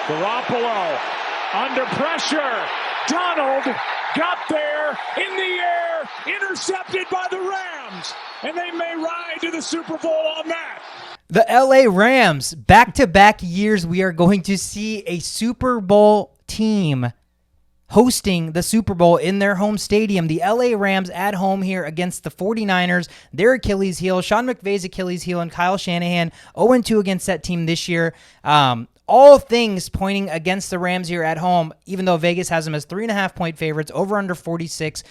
Garoppolo under pressure. Donald got there in the air, intercepted by the Rams, and they may ride to the Super Bowl on that. The LA Rams, back-to-back years, we are going to see a Super Bowl team hosting the Super Bowl in their home stadium. The LA Rams at home here against the 49ers, their Achilles heel, Sean McVay's Achilles heel, and Kyle Shanahan 0-2 against that team this year. All things pointing against the Rams here at home, even though Vegas has them as 3.5-point favorites, over under 46.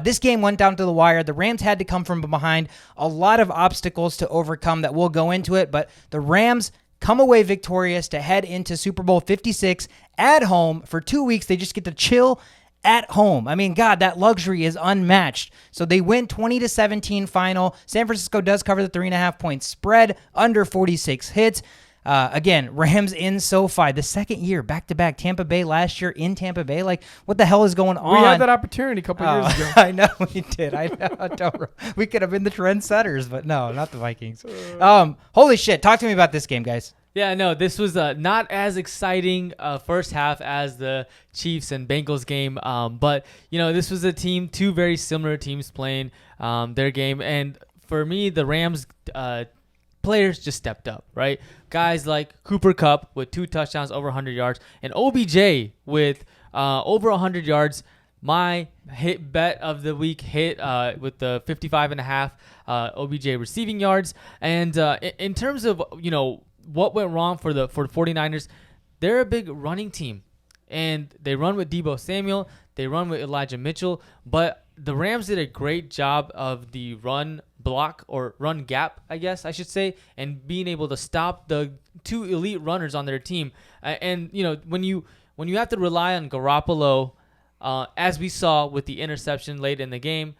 This game went down to the wire. The Rams had to come from behind. A lot of obstacles to overcome that we'll go into it, but the Rams come away victorious to head into Super Bowl 56 at home. For 2 weeks, they just get to chill at home. I mean, God, that luxury is unmatched. So they win 20-17 final. San Francisco does cover the 3.5-point spread, under 46 hits. Again, Rams in SoFi, the second year, back-to-back. Tampa Bay last year in Tampa Bay. Like, what the hell is going on? We had that opportunity a couple years ago. I know we did. I know. We could have been the trendsetters, but no, not the Vikings. Holy shit. Talk to me about this game, guys. Yeah, no, this was not as exciting first half as the Chiefs and Bengals game. But, this was two very similar teams playing their game. And for me, the Rams players just stepped up, right? Guys like Cooper Kupp with 2 touchdowns, over 100 yards, and OBJ with over 100 yards. My hit bet of the week hit with the 55.5 OBJ receiving yards. And in terms of, what went wrong for the 49ers, they're a big running team. And they run with Deebo Samuel. They run with Elijah Mitchell. But the Rams did a great job of the run block or run gap, I guess I should say, and being able to stop the 2 elite runners on their team. And when you have to rely on Garoppolo, as we saw with the interception late in the game,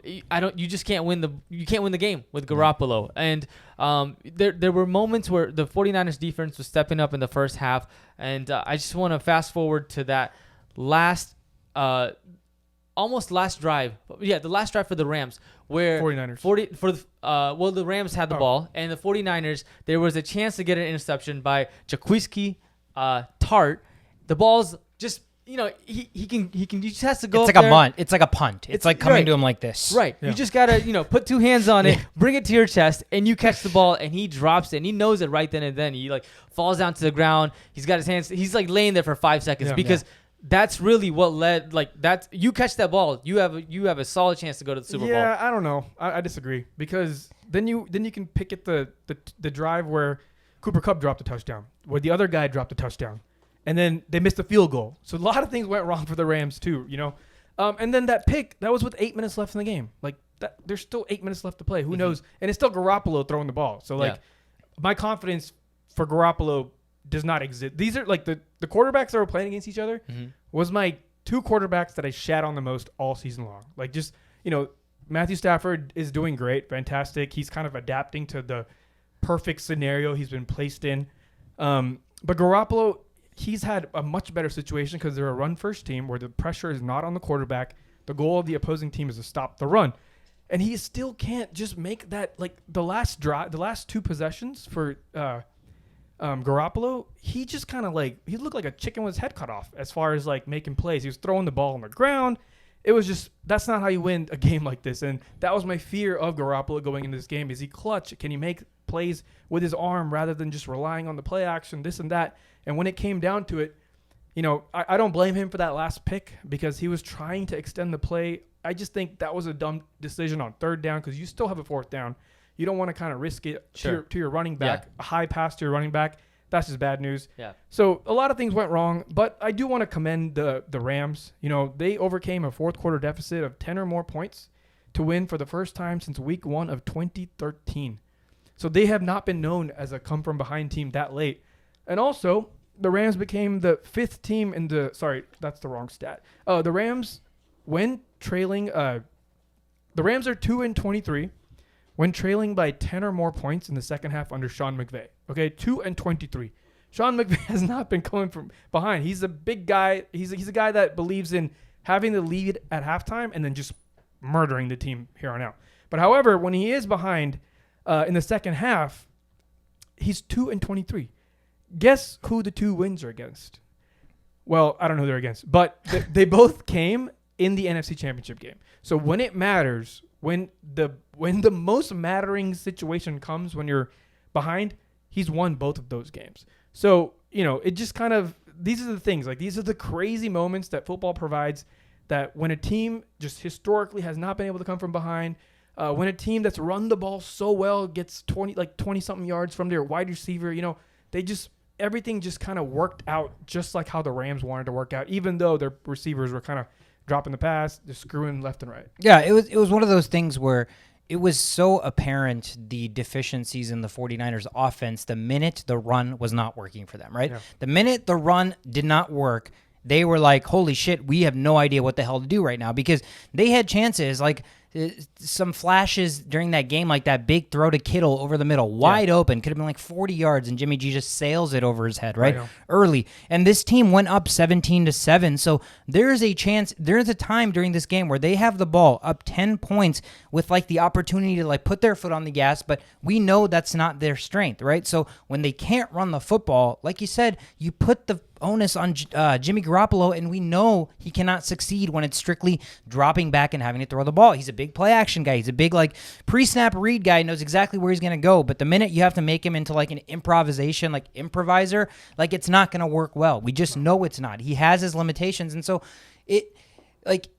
you just can't win the game with Garoppolo. And there were moments where the 49ers defense was stepping up in the first half, and I just want to fast forward to that almost last drive. Yeah, the last drive for the Rams, where 49ers. The Rams had the ball, and the 49ers, there was a chance to get an interception by Jaquiski Tart. The ball's just, he just has to go. It's like a punt. It's like a punt. It's like coming to him like this. Right. Yeah. You just gotta, put 2 hands on it, bring it to your chest, and you catch the ball, and he drops it, and he knows it right then and then. He falls down to the ground. He's got his hands. He's laying there for 5 seconds because. That's really what led. You catch that ball, you have a solid chance to go to the Super Bowl. Yeah, I don't know. I disagree, because then you can pick at the drive where Cooper Kupp dropped a touchdown, where the other guy dropped a touchdown, and then they missed a field goal. So a lot of things went wrong for the Rams too, And then that pick, that was with 8 minutes left in the game. There's still 8 minutes left to play. Who knows? And it's still Garoppolo throwing the ball. So my confidence for Garoppolo does not exist. These are the quarterbacks that were playing against each other was my 2 quarterbacks that I shat on the most all season long. Matthew Stafford is doing great, fantastic. He's kind of adapting to the perfect scenario he's been placed in. But Garoppolo, he's had a much better situation because they're a run-first team where the pressure is not on the quarterback. The goal of the opposing team is to stop the run. And he still can't just make that, the last 2 possessions for Garoppolo, he just kind of he looked like a chicken with his head cut off as far as making plays. He was throwing the ball on the ground. It was just, that's not how you win a game like this. And that was my fear of Garoppolo going into this game. Is he clutch? Can he make plays with his arm rather than just relying on the play action, this and that? And when it came down to it, I don't blame him for that last pick because he was trying to extend the play. I just think that was a dumb decision on 3rd down because you still have a 4th down. You don't want to kind of risk it to your running back, a high pass to your running back. That's just bad news. Yeah. So a lot of things went wrong, but I do want to commend the Rams. They overcame a 4th quarter deficit of 10 or more points to win for the first time since week 1 of 2013. So they have not been known as a come-from-behind team that late. And also, the Rams became the 5th team in the – sorry, that's the wrong stat. The Rams, when trailing the Rams are 2-23 when trailing by 10 or more points in the second half under Sean McVay. Okay, 2-23. Sean McVay has not been coming from behind. He's a big guy. He's a guy that believes in having the lead at halftime and then just murdering the team here on out. But however, when he is behind in the second half, he's 2-23. guess who the 2 wins are against? Well, I don't know who they're against, but they both came in the NFC Championship game. So when it matters, when the most mattering situation comes when you're behind, he's won both of those games. So, it just kind of, these are the things, like these are the crazy moments that football provides, that when a team just historically has not been able to come from behind, when a team that's run the ball so well gets 20 something yards from their wide receiver, everything just kind of worked out just like how the Rams wanted to work out, even though their receivers were kind of dropping the pass, just screwing left and right. Yeah, it was one of those things where it was so apparent the deficiencies in the 49ers offense the minute the run was not working for them, right? Yeah. The minute the run did not work, they were like, holy shit, we have no idea what the hell to do right now, because they had chances, like some flashes during that game, like that big throw to Kittle over the middle, wide open, could have been like 40 yards, and Jimmy G just sails it over his head, right? Early. And this team went up 17-7, so there's a time during this game where they have the ball up 10 points with like the opportunity to like put their foot on the gas, but we know that's not their strength, right? So when they can't run the football, like you said, you put the onus on Jimmy Garoppolo, and we know he cannot succeed when it's strictly dropping back and having to throw the ball. He's a big play action guy. He's a big like pre-snap read guy, knows exactly where he's going to go. But the minute you have to make him into like an improviser, like it's not going to work well. We just know it's not. He has his limitations. And so it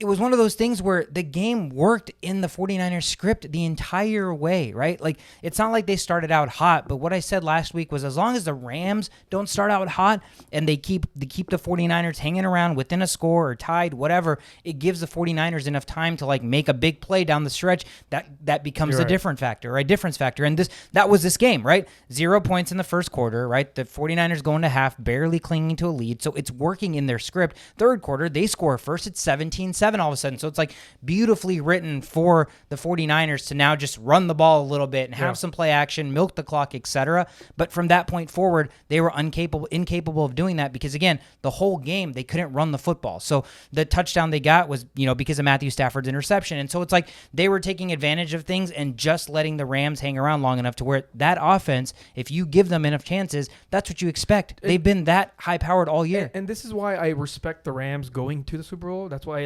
was one of those things where the game worked in the 49ers script the entire way, right? Like, it's not like they started out hot, but what I said last week was as long as the Rams don't start out hot and they keep the 49ers hanging around within a score or tied, whatever, it gives the 49ers enough time to like make a big play down the stretch that becomes the difference factor. And that was this game, right? 0 points in the first quarter, right? The 49ers going to half, barely clinging to a lead, so it's working in their script. Third quarter, they score first at 17-7 all of a sudden. So it's like beautifully written for the 49ers to now just run the ball a little bit and have some play action, milk the clock, etc. But from that point forward, they were incapable of doing that because, again, the whole game, they couldn't run the football. So the touchdown they got was, because of Matthew Stafford's interception. And so it's like they were taking advantage of things and just letting the Rams hang around long enough to where that offense, if you give them enough chances, that's what you expect. They've been that high-powered all year. And this is why I respect the Rams going to the Super Bowl. That's why I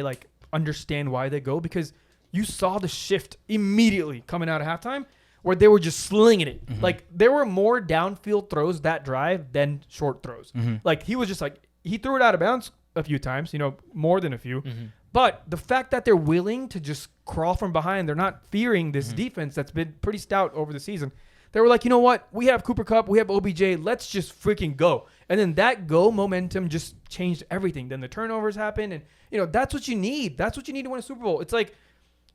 understand why they go, because you saw the shift immediately coming out of halftime where they were just slinging it. Mm-hmm. Like, there were more downfield throws that drive than short throws. Mm-hmm. Like, he was just like, he threw it out of bounds a few times, more than a few. Mm-hmm. But the fact that they're willing to just crawl from behind, they're not fearing this defense that's been pretty stout over the season. They were like, you know what? We have Cooper Kupp. We have OBJ. Let's just freaking go. And then that go momentum just changed everything. Then the turnovers happened. And, that's what you need. That's what you need to win a Super Bowl. It's like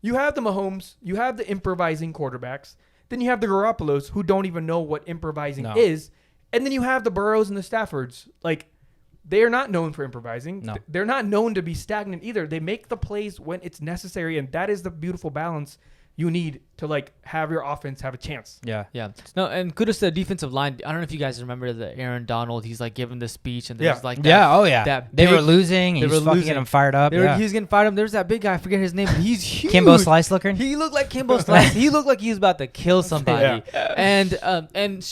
you have the Mahomes. You have the improvising quarterbacks. Then you have the Garoppolos who don't even know what improvising is. And then you have the Burrows and the Staffords. Like, they are not known for improvising. No. They're not known to be stagnant either. They make the plays when it's necessary. And that is the beautiful balance you need to have your offense have a chance. Yeah. No, and kudos to the defensive line. I don't know if you guys remember the Aaron Donald. He's giving the speech and there's that. Yeah. Oh yeah. That they were losing. He was fucking getting them fired up. He was getting fired up. There's that big guy. I forget his name. But he's huge. Kimbo Slice looking. He looked like Kimbo Slice. He looked like he was about to kill somebody. And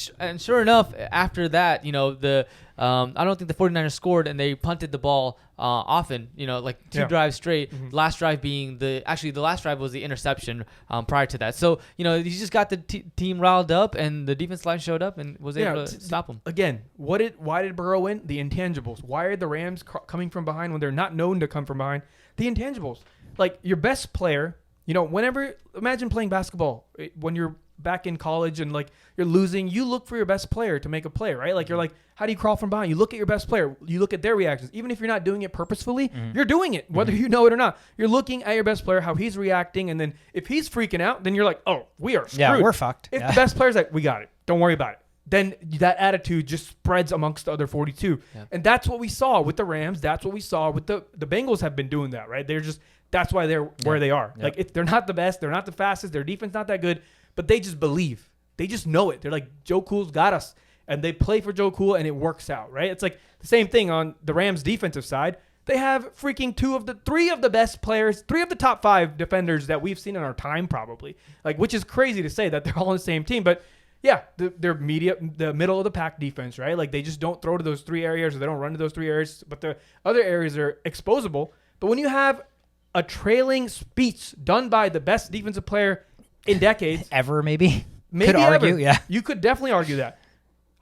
sure enough, after that, I don't think the 49ers scored, and they punted the ball often, two drives straight. Mm-hmm. Last drive being the last drive was the interception prior to that. So, he just got the team riled up, and the defense line showed up and was able to stop them. Again, why did Burrow win? The intangibles. Why are the Rams coming from behind when they're not known to come from behind? The intangibles. Like, your best player, imagine playing basketball when you're back in college and you're losing, you look for your best player to make a play, right? You're like, how do you crawl from behind? You look at your best player, you look at their reactions. Even if you're not doing it purposefully, you're doing it, whether you know it or not. You're looking at your best player, how he's reacting, and then if he's freaking out, then you're like, oh, we are screwed. Yeah, we're fucked. If the best player's like, we got it, don't worry about it, then that attitude just spreads amongst the other 42. Yeah. And that's what we saw with the Rams. That's what we saw with the Bengals have been doing that, right? That's why they're where they are. Yeah. If they're not the best, they're not the fastest, their defense not that good, but they just believe. They just know it. They're like, Joe Cool's got us. And they play for Joe Cool, and it works out, right? It's like the same thing on the Rams' defensive side. They have freaking three of the best players, 3 of the top 5 defenders that we've seen in our time probably. Which is crazy to say that they're all on the same team. But, they're the middle of the pack defense, right? Like they just don't throw to those 3 areas or they don't run to those 3 areas, but the other areas are exposable. But when you have a trailing speech done by the best defensive player in decades, ever maybe could argue, you could definitely argue that.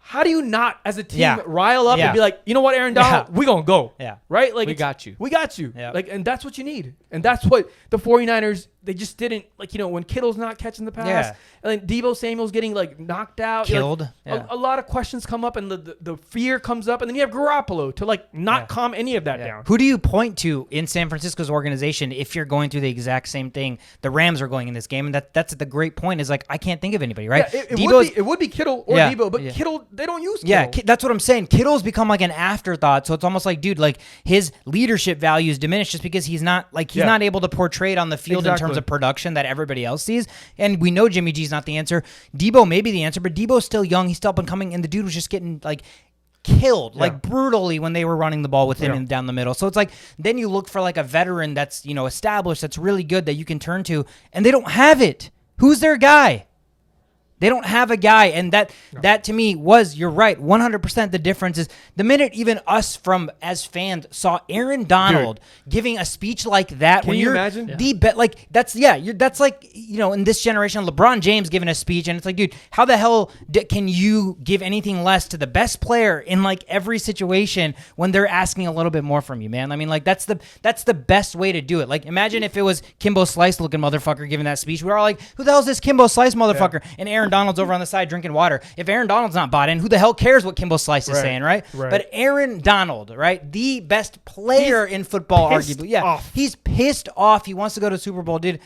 How do you not, as a team, rile up and be like, you know what, Aaron Donald, we're going to go. Yeah. Right? Like We got you. We got you. Yeah. Like, and that's what you need. And that's what the 49ers, they just didn't, like, when Kittle's not catching the pass, and then Deebo Samuel's getting, like, knocked out. Killed. Like, a lot of questions come up, and the fear comes up, and then you have Garoppolo to, like, not calm any of that down. Who do you point to in San Francisco's organization if you're going through the exact same thing the Rams are going in this game? And that's the great point is, like, I can't think of anybody, right? Yeah, it would be Kittle or Deebo, but Kittle, they don't use Kittle. Yeah, that's what I'm saying. Kittle's become like an afterthought, so it's almost like, dude, like his leadership value is diminished just because he's not not able to portray it on the field in terms of production that everybody else sees. And we know Jimmy G's not the answer. Debo may be the answer, but Debo's still young. He's still up and coming, and the dude was just getting like killed like brutally when they were running the ball with him and down the middle. So it's like then you look for like a veteran that's established, that's really good that you can turn to, and they don't have it. Who's their guy? They don't have a guy, and that to me was, you're right, 100% the difference is the minute even us as fans saw Aaron Donald giving a speech like that. Can you imagine? Like that's like in this generation, LeBron James giving a speech, and it's like, dude, how the hell can you give anything less to the best player in like every situation when they're asking a little bit more from you, man? I mean, like that's the best way to do it. Like imagine if it was Kimbo Slice looking motherfucker giving that speech. We're all like, who the hell is this Kimbo Slice motherfucker? And Aaron Donald's over on the side drinking water. If Aaron Donald's not bought in, who the hell cares what Kimbo Slice is saying, right? But Aaron Donald, right, the best player in football, arguably. He's pissed off. He wants to go to the Super Bowl, dude.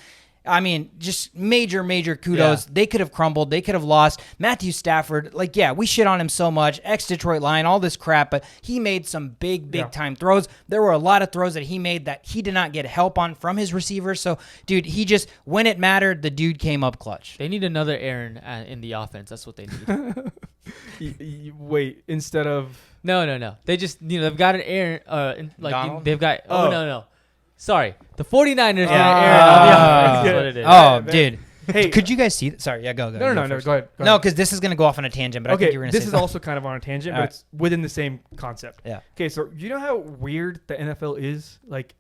I mean, just major kudos. They could have crumbled. They could have lost. Matthew Stafford, we shit on him so much. Ex-Detroit Lion, all this crap, but he made some big time throws. There were a lot of throws that he made that he did not get help on from his receivers. So, dude, he just, when it mattered, the dude came up clutch. They need another Aaron in the offense. That's what they need. Wait, instead of... No. They just, they've got an Aaron, Donald? they've got, no. Sorry, the 49ers got an Aaron on the offense. That's what it is. Oh, dude. Hey, could you guys see that? Sorry, go. No, go ahead. No, because this is going to go off on a tangent, but I think you were going to say this is something. also kind of on a tangent, but it's within the same concept. Yeah. Okay, so you know how weird the NFL is? Like,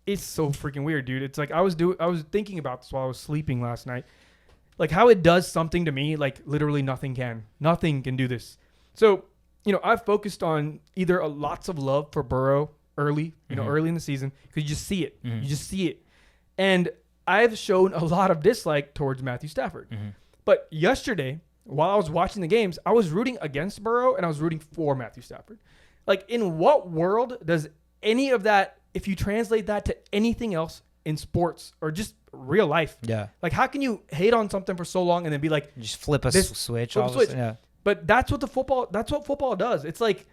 it's so freaking weird, dude. It's like I was thinking about this while I was sleeping last night. Like how it does something to me, like literally nothing can. Nothing can do this. So, I've focused on either lots of love for Burrow early in the season, because you just see it. You just see it. And I've shown a lot of dislike towards Matthew Stafford. But yesterday, while I was watching the games, I was rooting against Burrow and I was rooting for Matthew Stafford. Like, in what world does any of that, if you translate that to anything else in sports or just real life, like how can you hate on something for so long and then be like, just flip a switch? Yeah. But that's what football does. It's like,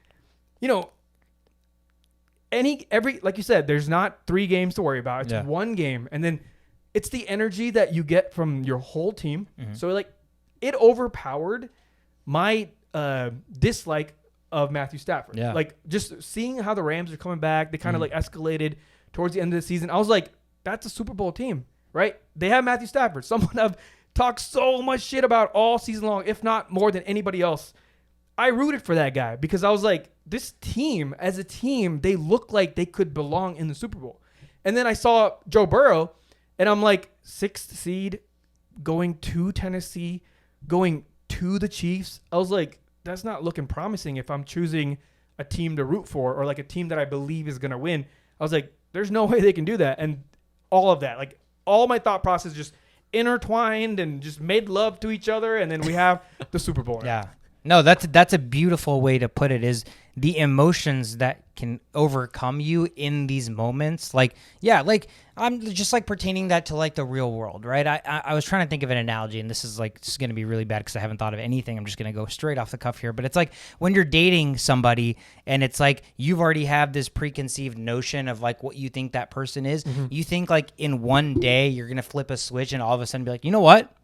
every like you said, there's not 3 games to worry about. It's one game, and then it's the energy that you get from your whole team. So like, it overpowered my dislike of Matthew Stafford. Like just seeing how the Rams are coming back, they kind of like escalated towards the end of the season. I was like, that's a Super Bowl team, right? They have Matthew Stafford, someone I've talked so much shit about all season long, if not more than anybody else. I rooted for that guy because I was like, this team, as a team, they look like they could belong in the Super Bowl. And then I saw Joe Burrow, and I'm like, 6th seed, going to Tennessee, going to the Chiefs. I was like, that's not looking promising if I'm choosing a team to root for or like a team that I believe is going to win. I was like, there's no way they can do that. And all of that, like all my thought process just intertwined and just made love to each other. And then we have the Super Bowl. Yeah. No, that's a beautiful way to put it, is the emotions that can overcome you in these moments. Like, I'm just like pertaining that to like the real world, right? I was trying to think of an analogy, and this is going to be really bad because I haven't thought of anything. I'm just going to go straight off the cuff here. But it's like when you're dating somebody and it's like you've already have this preconceived notion of like what you think that person is. You think like in one day you're going to flip a switch and all of a sudden be like, you know what?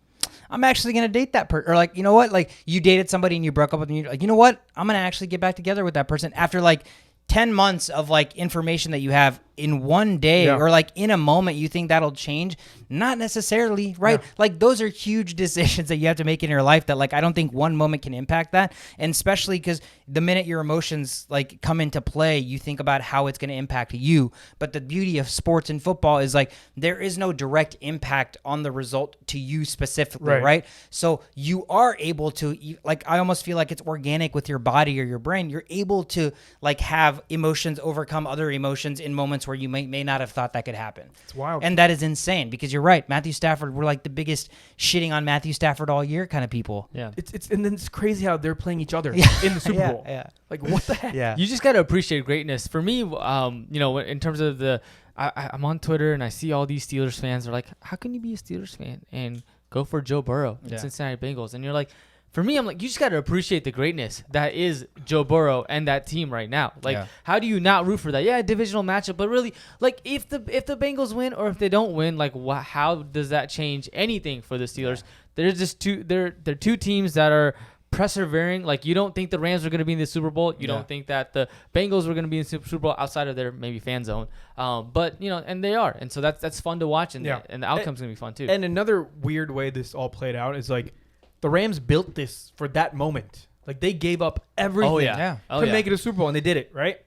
I'm actually going to date that person. Or like, you know what? Like you dated somebody and you broke up with them. You're like, you know what? I'm going to actually get back together with that person after like 10 months of like information that you have in one day Yeah. or like in a moment you think that'll change. Not necessarily, right? Yeah. Like those are huge decisions that you have to make in your life that like I don't think one moment can impact that. And especially because the minute your emotions like come into play, you think about how it's going to impact you. But the beauty of sports and football is like there is no direct impact on the result to you specifically, right? So you are able to, like, I almost feel like it's organic with your body or your brain. You're able to like have emotions overcome other emotions in moments where you may not have thought that could happen. It's wild. And that is insane because you're right. Matthew Stafford, we're like the biggest shitting on Matthew Stafford all year kind of people. Yeah. It's and then it's crazy how they're playing each other in the Super Bowl. Yeah. Like what the heck? Yeah. You just got to appreciate greatness. For me, in terms of I'm on Twitter and I see all these Steelers fans are like, how can you be a Steelers fan and go for Joe Burrow and Cincinnati Bengals? And you're like, for me, I'm like, you just got to appreciate the greatness that is Joe Burrow and that team right now. Like, how do you not root for that? Yeah, divisional matchup, but really, like, if the Bengals win or if they don't win, like, how does that change anything for the Steelers? They're just they're two teams that are persevering. Like, you don't think the Rams are going to be in the Super Bowl. You don't think that the Bengals were going to be in the Super Bowl outside of their maybe fan zone. But and they are, and so that's fun to watch, and the outcome's going to be fun too. And another weird way this all played out is like the Rams built this for that moment. Like they gave up everything to make it a Super Bowl, and they did it, right?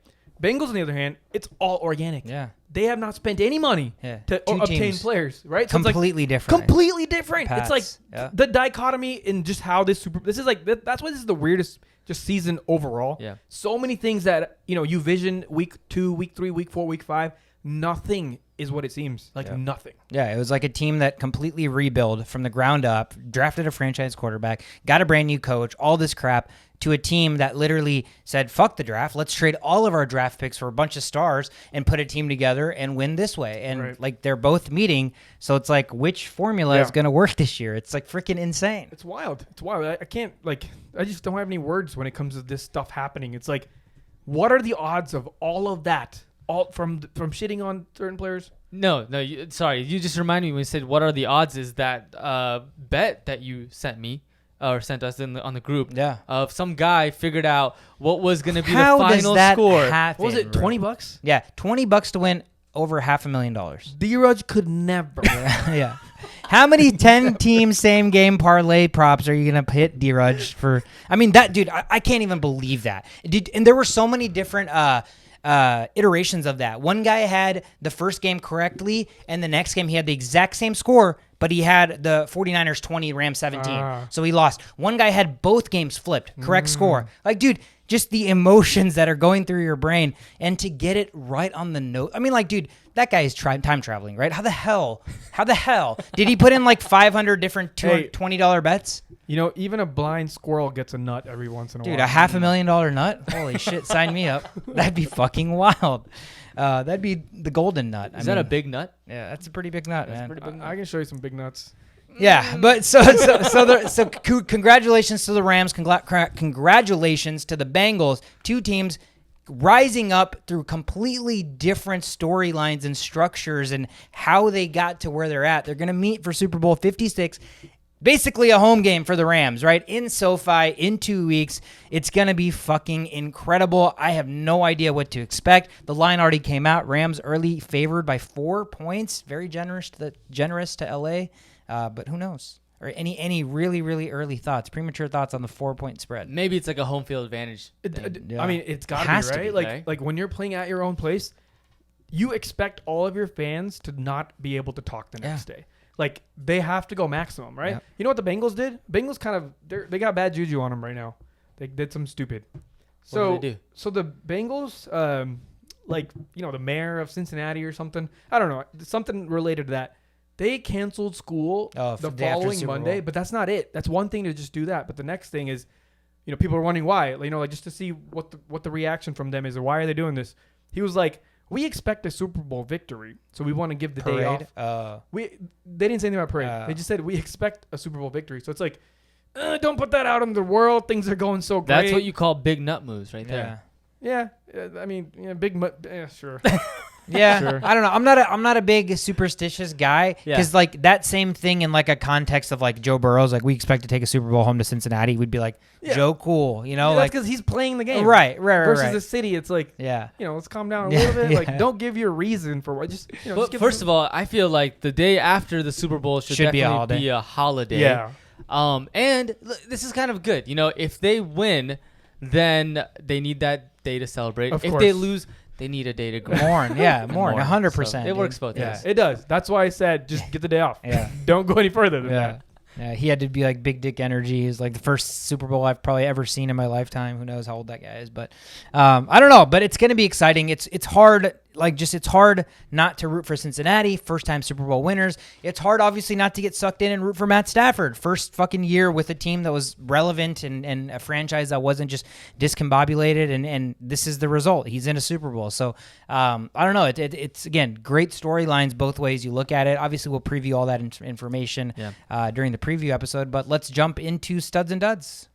Bengals, on the other hand, it's all organic. Yeah. They have not spent any money to obtain players, right? So Completely different. Completely different. Pats. It's like the dichotomy in just how this is like, that's why this is the weirdest just season overall. Yeah. So many things that, you vision week 2, week 3, week 4, week 5, nothing is what it seems. Like nothing. Yeah, it was like a team that completely rebuilt from the ground up, drafted a franchise quarterback, got a brand new coach, all this crap, to a team that literally said, fuck the draft, let's trade all of our draft picks for a bunch of stars and put a team together and win this way. And like they're both meeting, so it's like which formula is going to work this year? It's like freaking insane. It's wild. It's wild. I can't, I just don't have any words when it comes to this stuff happening. It's like, what are the odds of all of that? All from shitting on certain players? No, sorry. You just reminded me when you said, what are the odds, is that bet that you sent me or sent us on the group of some guy figured out what was going to be the final score. Happen, what was it, $20? Yeah, $20 to win over $500,000. D-Rudge could never. Yeah. How many 10-team same-game parlay props are you going to hit D-Rudge for? I mean, that dude, I can't even believe that. And there were so many different iterations of that. One guy had the first game correctly, and the next game he had the exact same score, but he had the 49ers 20, Rams 17. So he lost. One guy had both games flipped, correct score. Like, dude, just the emotions that are going through your brain, and to get it right on the note. I mean, like, dude, that guy is time traveling, right? How the hell did he put in like 500 different $20 bets? Even a blind squirrel gets a nut every once in a while. Dude, a $500,000 nut? Holy shit, sign me up. That'd be fucking wild. That'd be the golden nut. Is that a big nut? Yeah, that's a pretty big nut, man. Pretty big. I can show you some big nuts. Yeah, but so congratulations to the Rams. Congratulations to the Bengals. Two teams rising up through completely different storylines and structures and how they got to where they're at. They're going to meet for Super Bowl 56. Basically a home game for the Rams, right? In SoFi in 2 weeks. It's going to be fucking incredible. I have no idea what to expect. The line already came out. Rams early favored by 4 points. Very generous to LA. But who knows? Or any really, really early thoughts, premature thoughts on the 4-point spread? Maybe it's like a home field advantage. I mean, it's got to be, right? Like when you're playing at your own place, you expect all of your fans to not be able to talk the next day. Like, they have to go maximum, right? Yeah. You know what the Bengals did? Bengals kind of, they got bad juju on them right now. They did some stupid. What did they do? So the Bengals, the mayor of Cincinnati or something, I don't know, something related to that. They canceled school the following Monday, but that's not it. That's one thing to just do that. But the next thing is, people are wondering why. Just to see what the reaction from them is, or why are they doing this? He was like, we expect a Super Bowl victory, so we want to give the day off. They didn't say anything about parade. They just said we expect a Super Bowl victory. So it's like, don't put that out in the world. Things are going so great. That's what you call big nut moves right there. Yeah. I mean, big. Yeah, sure. Yeah, Sure. I don't know. I'm not a big superstitious guy because like that same thing in like a context of like Joe Burrow's like we expect to take a Super Bowl home to Cincinnati. We'd be like Joe, cool, you know, Yeah, like that's because he's playing the game. right. Versus the city, it's like Yeah. let's calm down a Yeah, little bit. yeah. Like, don't give your reason for what. Just But just give first of all, I feel like the day after the Super Bowl should Should be a definitely be a holiday. Yeah. And this is kind of good. If they win, then they need that day to celebrate. Of If course. they lose, they need a day to grieve. Mourn, 100%. So it works both Yeah, ways. it does. That's why I said just get the day off. Yeah. Don't go any further than Yeah. that. Yeah, he had to be like big dick energy. He's like the first Super Bowl I've probably ever seen in my lifetime. Who knows how old that guy is, but I don't know. But it's going to be exciting. It's hard, it's hard not to root for Cincinnati, first time Super Bowl winners. It's hard, obviously, not to get sucked in and root for Matt Stafford, first fucking year with a team that was relevant and a franchise that wasn't just discombobulated. And this is the result. He's in a Super Bowl. So I don't know. It's again great storylines both ways you look at it. Obviously, we'll preview all that information during the preview episode, but let's jump into Studs and Duds.